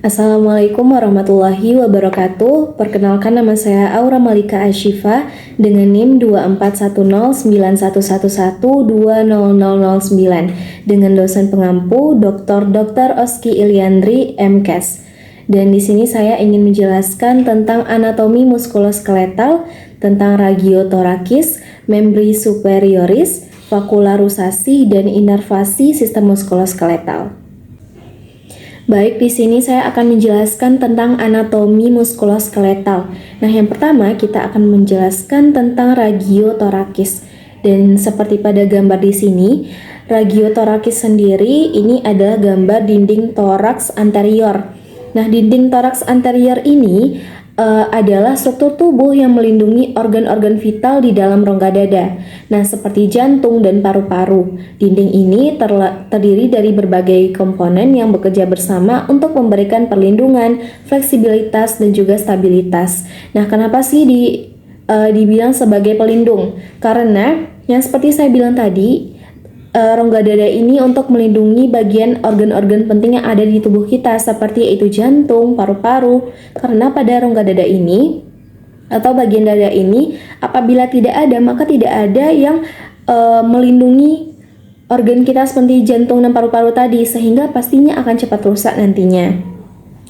Assalamualaikum warahmatullahi wabarakatuh. Perkenalkan, nama saya Aura Malika Ashifa dengan NIM 24109111200009 dengan dosen pengampu Dr. Oski Iliandri MKes. Dan di sini saya ingin menjelaskan tentang anatomi muskuloskeletal, tentang ragiotorakis, membri superioris, vakularusasi, dan inervasi sistem muskuloskeletal. Baik, di sini saya akan menjelaskan tentang anatomi muskuloskeletal. Nah, yang pertama kita akan menjelaskan tentang ragiotorakis. Dan seperti pada gambar di sini, ragiotorakis sendiri ini adalah gambar dinding toraks anterior. Nah, dinding toraks anterior ini adalah struktur tubuh yang melindungi organ-organ vital di dalam rongga dada. Nah, seperti jantung dan paru-paru. Dinding ini terdiri dari berbagai komponen yang bekerja bersama untuk memberikan perlindungan, fleksibilitas, dan juga stabilitas. Nah, kenapa sih dibilang sebagai pelindung? Karena yang seperti saya bilang tadi, rongga dada ini untuk melindungi bagian organ-organ penting yang ada di tubuh kita seperti yaitu jantung, paru-paru. Karena pada rongga dada ini atau bagian dada ini apabila tidak ada, maka tidak ada yang melindungi organ kita seperti jantung dan paru-paru tadi, sehingga pastinya akan cepat rusak nantinya.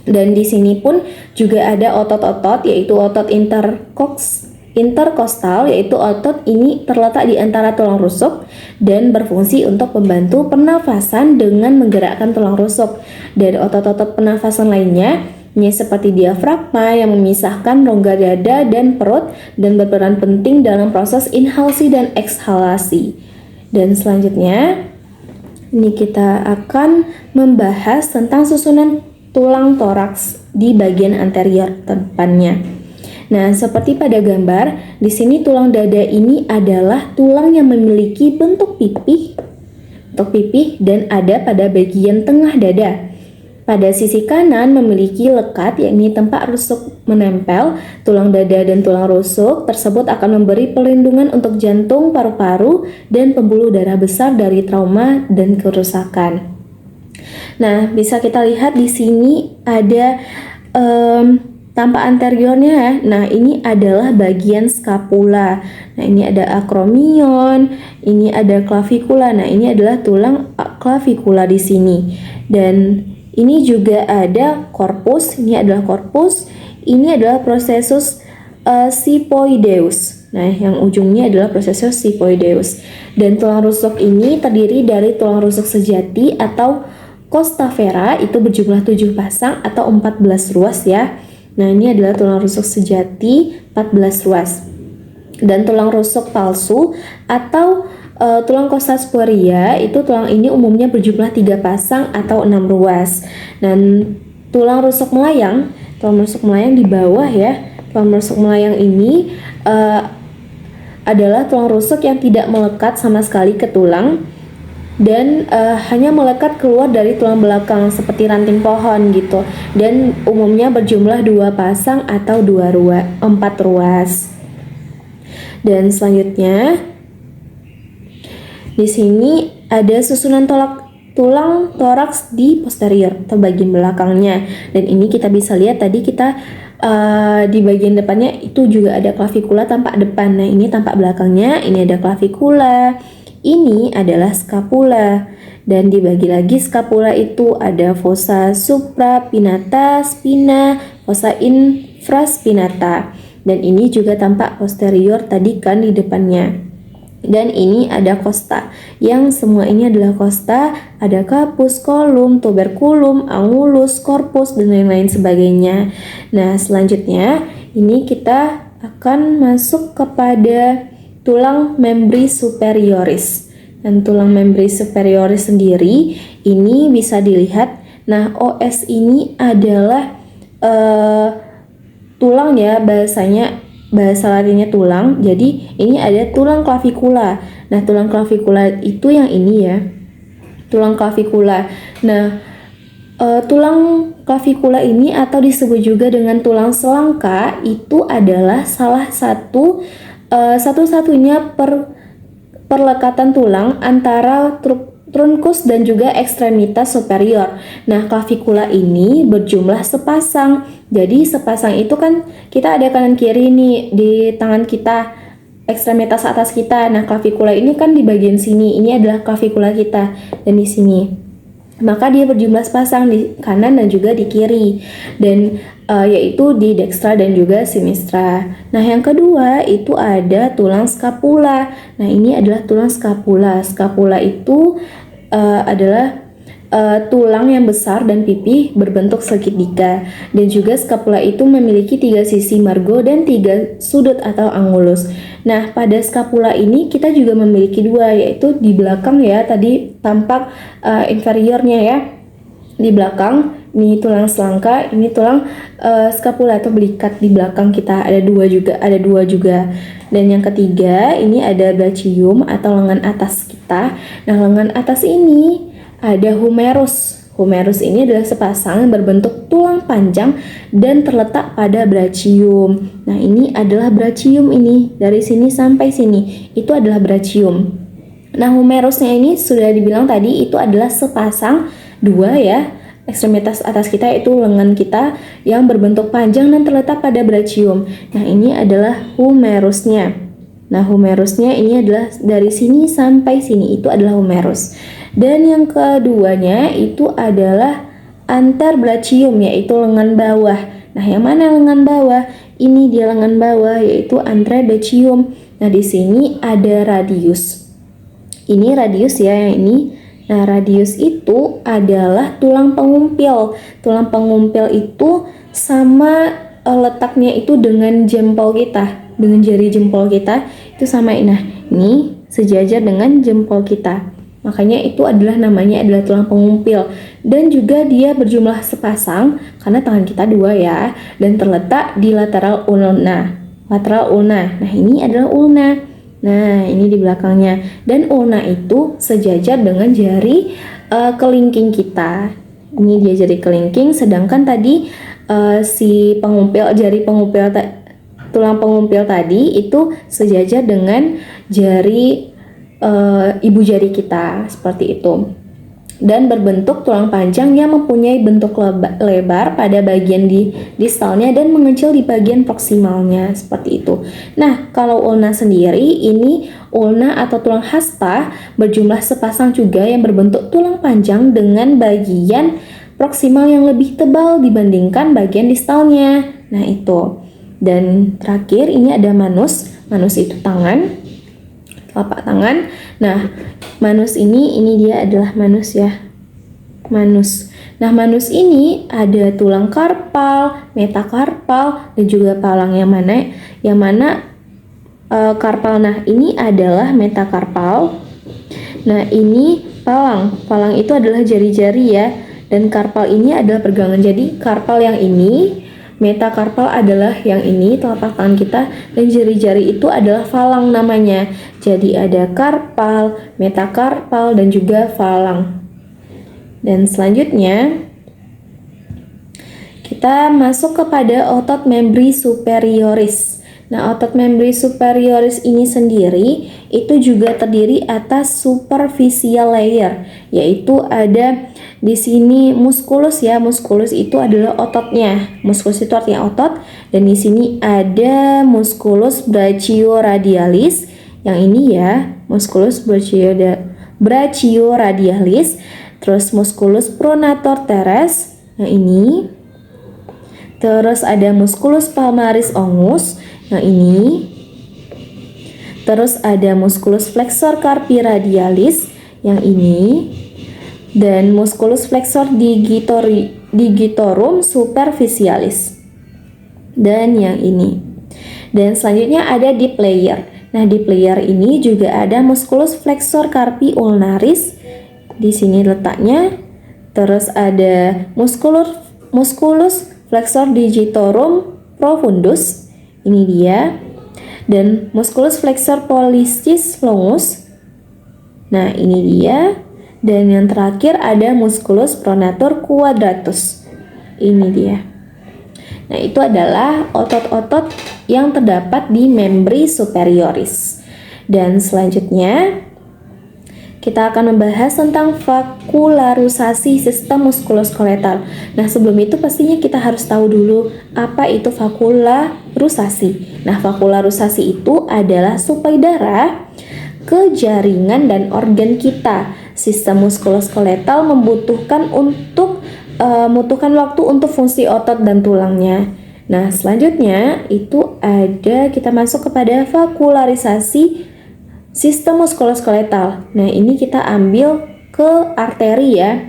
Dan di sini pun juga ada otot-otot, yaitu otot interkostal, yaitu otot ini terletak di antara tulang rusuk dan berfungsi untuk membantu pernafasan dengan menggerakkan tulang rusuk. Dan otot-otot pernafasan lainnya ini seperti diafragma yang memisahkan rongga dada dan perut dan berperan penting dalam proses inhalasi dan ekshalasi. Dan selanjutnya ini kita akan membahas tentang susunan tulang toraks di bagian anterior depannya. Nah, seperti pada gambar, di sini tulang dada ini adalah tulang yang memiliki bentuk pipih dan ada pada bagian tengah dada. Pada sisi kanan memiliki lekat, yakni tempat rusuk menempel. Tulang dada dan tulang rusuk tersebut akan memberi perlindungan untuk jantung, paru-paru, dan pembuluh darah besar dari trauma dan kerusakan. Nah, bisa kita lihat di sini ada tampak anteriornya ya. Nah, ini adalah bagian skapula. Nah, ini ada akromion, ini ada klavikula. Nah, ini adalah tulang klavikula di sini. Dan ini juga ada korpus, ini adalah korpus. Ini adalah processus xiphoideus. Nah, yang ujungnya adalah processus xiphoideus. Dan tulang rusuk ini terdiri dari tulang rusuk sejati atau costa vera, itu berjumlah 7 pasang atau 14 ruas ya. Nah, ini adalah tulang rusuk sejati 14 ruas. Dan tulang rusuk palsu atau tulang costa sporia, itu tulang ini umumnya berjumlah 3 pasang atau 6 ruas. Dan tulang rusuk melayang di bawah ya. Tulang rusuk melayang ini adalah tulang rusuk yang tidak melekat sama sekali ke tulang dan hanya melekat keluar dari tulang belakang seperti ranting pohon gitu, dan umumnya berjumlah 2 pasang atau 4 ruas. Dan selanjutnya di sini ada susunan tulang toraks di posterior atau bagian belakangnya, dan ini kita bisa lihat tadi kita di bagian depannya itu juga ada klavikula tampak depan. Nah, ini tampak belakangnya, ini ada klavikula. Ini adalah skapula, dan dibagi lagi skapula itu ada fossa supraspinata, spina, fossa infraspinata, dan ini juga tampak posterior tadi kan di depannya. Dan ini ada costa, yang semua ini adalah costa, ada capus, colum, tuberculum, angulus, corpus, dan lain-lain sebagainya. Nah, selanjutnya ini kita akan masuk kepada tulang membri superioris. Dan tulang membri superioris sendiri ini bisa dilihat. Nah, OS ini adalah tulang ya, bahasa latinnya tulang. Jadi ini ada tulang klavikula. Nah, tulang klavikula itu yang ini ya, tulang klavikula. Nah, tulang klavikula ini atau disebut juga dengan tulang selangka itu adalah salah satu satu-satunya perlekatan tulang antara truncus dan juga ekstremitas superior. Nah, clavicula ini berjumlah sepasang. Jadi sepasang itu kan kita ada kanan kiri nih di tangan kita, ekstremitas atas kita. Nah, clavicula ini kan di bagian sini. Ini adalah clavicula kita dan di sini. Maka dia berjumlah sepasang di kanan dan juga di kiri, dan yaitu di dextra dan juga sinistra. Nah, yang kedua itu ada tulang scapula. Nah, ini adalah tulang scapula. Scapula itu adalah tulang yang besar dan pipih berbentuk segitiga, dan juga scapula itu memiliki 3 sisi margo dan 3 sudut atau angulus. Nah, pada scapula ini kita juga memiliki 2, yaitu di belakang ya, tadi tampak inferiornya ya, di belakang ini tulang selangka, ini tulang scapula atau belikat di belakang kita, ada dua juga. Dan yang ketiga ini ada brachium atau lengan atas kita. Nah, lengan atas ini ada humerus. Humerus ini adalah sepasang yang berbentuk tulang panjang dan terletak pada brachium. Nah, ini adalah brachium ini. Dari sini sampai sini, itu adalah brachium. Nah, humerusnya ini sudah dibilang tadi itu adalah sepasang 2 ya. Ekstremitas atas kita itu lengan kita yang berbentuk panjang dan terletak pada brachium. Nah, ini adalah humerusnya. Nah, humerusnya ini adalah dari sini sampai sini, itu adalah humerus. Dan yang keduanya itu adalah anterbrachium, yaitu lengan bawah. Nah, yang mana lengan bawah? Ini dia lengan bawah, yaitu anterobrachium. Nah, di sini ada radius. Ini radius ya, yang ini. Nah, radius itu adalah tulang pengumpil. Tulang pengumpil itu sama letaknya itu dengan jempol kita, dengan jari jempol kita itu sama. Nah, ini sejajar dengan jempol kita. Makanya itu namanya adalah tulang pengumpil, dan juga dia berjumlah sepasang karena tangan kita 2 ya, dan terletak di lateral ulna. Nah, ini adalah ulna. Nah, ini di belakangnya, dan ulna itu sejajar dengan jari kelingking kita. Ini dia jari kelingking, sedangkan tadi si pengumpil, tulang pengumpil tadi itu sejajar dengan jari ibu jari kita, seperti itu, dan berbentuk tulang panjang yang mempunyai bentuk lebar pada bagian di distalnya dan mengecil di bagian proksimalnya, seperti itu. Nah, kalau ulna sendiri, ini ulna atau tulang hasta berjumlah sepasang juga yang berbentuk tulang panjang dengan bagian proksimal yang lebih tebal dibandingkan bagian distalnya. Nah, itu. Dan terakhir ini ada manus. Manus itu tangan, telapak tangan. Nah, manus ini dia adalah manus ya. Manus. Nah, manus ini ada tulang karpal, metakarpal, dan juga palang. Yang mana karpal. Nah, ini adalah metakarpal. Nah, ini palang. Palang itu adalah jari-jari ya. Dan karpal ini adalah pergelangan. Jadi, karpal yang ini, metakarpal adalah yang ini, telapak tangan kita, dan jari-jari itu adalah falang namanya. Jadi ada karpal, metakarpal, dan juga falang. Dan selanjutnya kita masuk kepada otot membri superioris. Nah, otot membri superioris ini sendiri itu juga terdiri atas superficial layer, yaitu ada di sini musculus ya. Musculus itu adalah ototnya. Musculus itu artinya otot, dan di sini ada musculus brachioradialis. Yang ini ya, musculus brachioradialis. Terus musculus pronator teres. Yang ini. Terus ada musculus palmaris ongus. Yang ini. Terus ada musculus flexor carpi radialis. Yang ini. Dan musculus flexor digitorum superficialis. Dan yang ini. Dan selanjutnya ada deep layer. Nah, deep layer ini juga ada musculus flexor carpi ulnaris. Di sini letaknya. Terus ada musculus flexor digitorum profundus. Ini dia. Dan musculus flexor pollicis longus. Nah, ini dia. Dan yang terakhir ada musculus pronator quadratus. Ini dia. Nah, itu adalah otot-otot yang terdapat di membri superioris. Dan selanjutnya kita akan membahas tentang vakularisasi sistem muskuloskeletal. Nah, sebelum itu pastinya kita harus tahu dulu apa itu vakularisasi. Nah, vakularisasi itu adalah suplai darah ke jaringan dan organ kita. Sistem muskuloskeletal membutuhkan waktu untuk fungsi otot dan tulangnya. Nah, selanjutnya itu kita masuk kepada vakularisasi sistem muskuloskeletal. Nah, ini kita ambil ke arteri ya.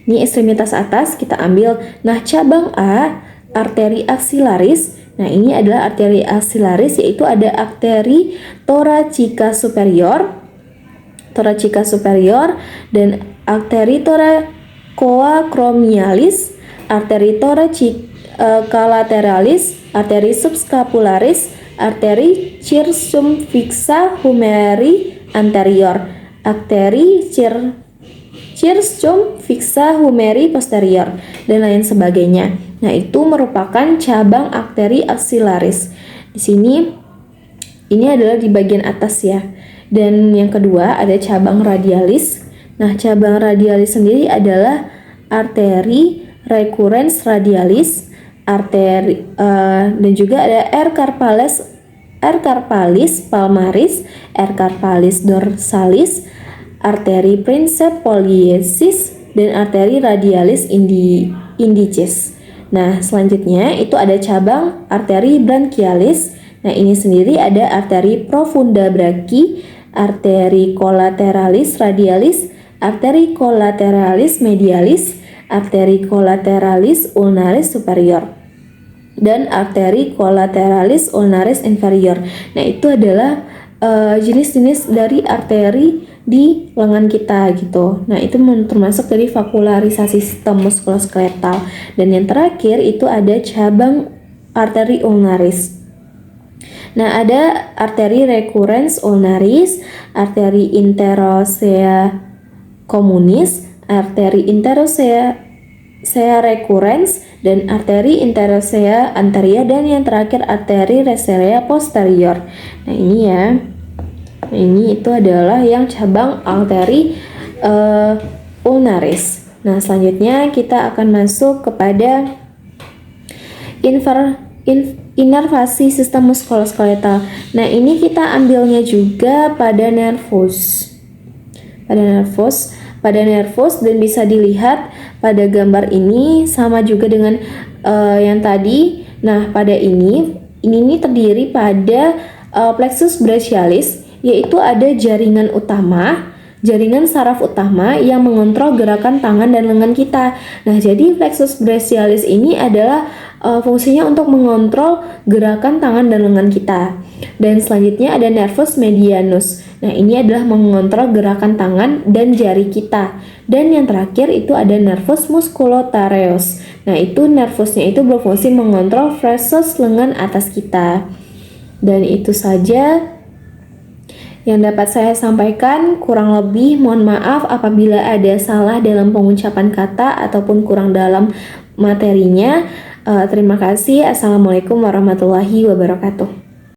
Ini ekstremitas atas kita ambil. Nah, cabang A, arteri aksilaris. Nah, ini adalah arteri aksilaris, yaitu ada arteri thoracica superior dan arteri thoracoacromialis, arteri thoracica lateralis, arteri subscapularis, arteri circumflexa humeri anterior, arteri circumflexa humeri posterior, dan lain sebagainya. Nah, itu merupakan cabang arteri aksilaris. Di sini ini adalah di bagian atas ya. Dan yang kedua ada cabang radialis. Nah, cabang radialis sendiri adalah arteri recurrens radialis, dan juga ada R carpalis palmaris, R carpalis dorsalis, arteri principaliosis, dan arteri radialis indicis. Nah, selanjutnya itu ada cabang arteri branchialis. Nah, ini sendiri ada arteri profunda brachii, arteri colateralis radialis, arteri colateralis medialis, arteri colateralis ulnaris superior, dan arteri colateralis ulnaris inferior. Nah, itu adalah jenis-jenis dari arteri di lengan kita gitu. Nah, itu termasuk dari vakularisasi sistem muskuloskeletal. Dan yang terakhir itu ada cabang arteri ulnaris. Nah, ada arteri recurrens ulnaris, arteri interosea communis, arteri interosea recurrens, dan arteri interosea anterior, dan yang terakhir arteri resea posterior. Nah, ini ya. Ini itu adalah yang cabang arteri ulnaris. Nah, selanjutnya kita akan masuk kepada inervasi sistem muskuloskeletal. Nah, ini kita ambilnya juga pada nervus. Pada nervus, dan bisa dilihat pada gambar ini sama juga dengan yang tadi. Nah, pada ini terdiri pada plexus brachialis, yaitu ada jaringan saraf utama yang mengontrol gerakan tangan dan lengan kita. Nah, jadi plexus brachialis ini adalah fungsinya untuk mengontrol gerakan tangan dan lengan kita. Dan selanjutnya ada nervus medianus. Nah, ini adalah mengontrol gerakan tangan dan jari kita. Dan yang terakhir itu ada nervus musculotareus. Nah, itu nervusnya itu berfungsi mengontrol flexus lengan atas kita. Dan itu saja yang dapat saya sampaikan. Kurang lebih mohon maaf apabila ada salah dalam pengucapan kata ataupun kurang dalam materinya. Terima kasih. Assalamualaikum warahmatullahi wabarakatuh.